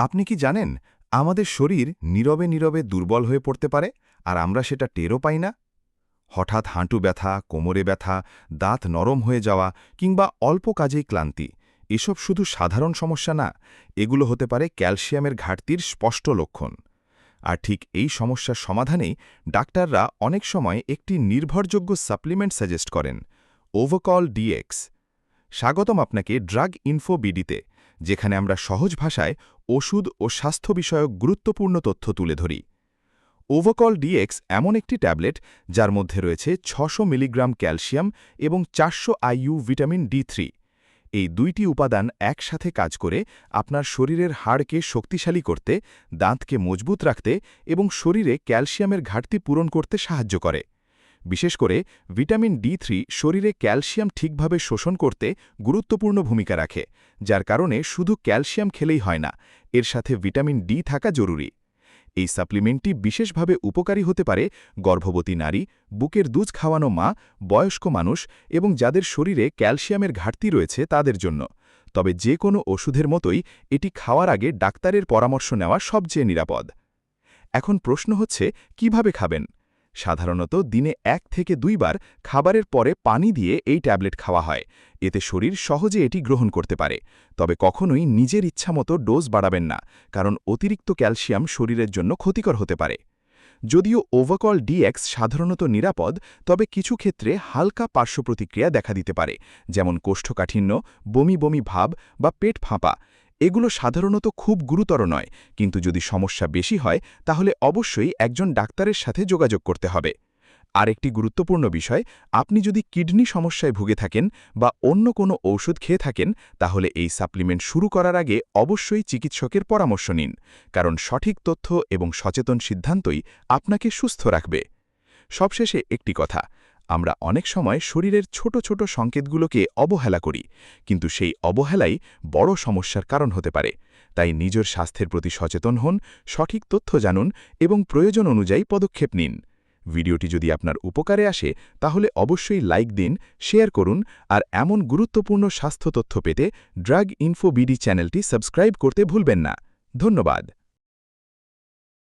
আপনি কি জানেন আমাদের শরীর নীরবে নীরবে দুর্বল হয়ে পড়তে পারে আর আমরা সেটা টেরও পাই না? হঠাৎ হাঁটু ব্যথা, কোমরে ব্যথা, দাঁত নরম হয়ে যাওয়া কিংবা অল্প কাজেই ক্লান্তি এসব শুধু সাধারণ সমস্যা না, এগুলো হতে পারে ক্যালসিয়ামের ঘাটতির স্পষ্ট লক্ষণ। আর ঠিক এই সমস্যার সমাধানেই ডাক্তাররা অনেক সময় একটি নির্ভরযোগ্য সাপ্লিমেন্ট সাজেস্ট করেন, ওভাকল ডিএক্স। স্বাগতম আপনাকে ড্রাগ ইনফো বিডিতে, যেখানে আমরা সহজ ভাষায় ওষুধ ও স্বাস্থ্য বিষয়ক গুরুত্বপূর্ণ তথ্য তুলে ধরি। ওভাকল ডিএক্স এমন একটি ট্যাবলেট যার মধ্যে রয়েছে ৬০০ মিলিগ্রাম ক্যালসিয়াম এবং ৪০০ আইইউ ভিটামিন ডি3। এই দুইটি উপাদান একসাথে কাজ করে আপনার শরীরের হাড়কে শক্তিশালী করতে, দাঁতকে মজবুত রাখতে এবং শরীরে ক্যালসিয়ামের ঘাটতি পূরণ করতে সাহায্য করে। বিশেষ করে ভিটামিন ডি3 শরীরে ক্যালসিয়াম ঠিকভাবে শোষণ করতে গুরুত্বপূর্ণ ভূমিকা রাখে, যার কারণে শুধু ক্যালসিয়াম খেলেই হয় না, এর সাথে ভিটামিন ডি থাকা জরুরি। এই সাপ্লিমেন্টটি বিশেষভাবে উপকারী হতে পারে গর্ভবতী নারী, বুকের দুধ খাওয়ানো মা, বয়স্ক মানুষ এবং যাদের শরীরে ক্যালসিয়ামের ঘাটতি রয়েছে তাদের জন্য। তবে যে কোনো ওষুধের মতোই এটি খাওয়ার আগে ডাক্তারের পরামর্শ নেওয়া সবচেয়ে নিরাপদ। এখন প্রশ্ন হচ্ছে, কিভাবে খাবেন? সাধারণত দিনে ১ থেকে ২ বার খাবারের পরে পানি দিয়ে এই ট্যাবলেট খাওয়া হয়। এতে শরীর সহজে এটি গ্রহণ করতে পারে। তবে কখনোই নিজের ইচ্ছামতো ডোজ বাড়াবেন না, কারণ অতিরিক্ত ক্যালসিয়াম শরীরের জন্য ক্ষতিকর হতে পারে। যদিও ওভাকল ডিএক্স সাধারণত নিরাপদ, তবে কিছু ক্ষেত্রে হালকা পার্শ্বপ্রতিক্রিয়া দেখা দিতে পারে, যেমন কোষ্ঠকাঠিন্য, বমি বমি ভাব বা পেট ফাঁপা। এগুলো সাধারণত খুব গুরুতর নয়, কিন্তু যদি সমস্যা বেশি হয় তাহলে অবশ্যই একজন ডাক্তারের সাথে যোগাযোগ করতে হবে। আরেকটি গুরুত্বপূর্ণ বিষয়, আপনি যদি কিডনি সমস্যায় ভুগে থাকেন বা অন্য কোনো ঔষধ খেয়ে থাকেন, তাহলে এই সাপ্লিমেন্ট শুরু করার আগে অবশ্যই চিকিৎসকের পরামর্শ নিন, কারণ সঠিক তথ্য এবং সচেতন সিদ্ধান্তই আপনাকে সুস্থ রাখবে। সবশেষে একটি কথা, আমরা অনেক সময় শরীরের ছোট ছোট সংকেতগুলোকে অবহেলা করি, কিন্তু সেই অবহেলাই বড় সমস্যার কারণ হতে পারে। তাই নিজের স্বাস্থ্যের প্রতি সচেতন হন, সঠিক তথ্য জানুন এবং প্রয়োজন অনুযায়ী পদক্ষেপ নিন। ভিডিওটি যদি আপনার উপকারে আসে তাহলে অবশ্যই লাইক দিন, শেয়ার করুন আর এমন গুরুত্বপূর্ণ স্বাস্থ্য তথ্য পেতে ড্রাগ ইনফো বিডি চ্যানেলটি সাবস্ক্রাইব করতে ভুলবেন না। ধন্যবাদ।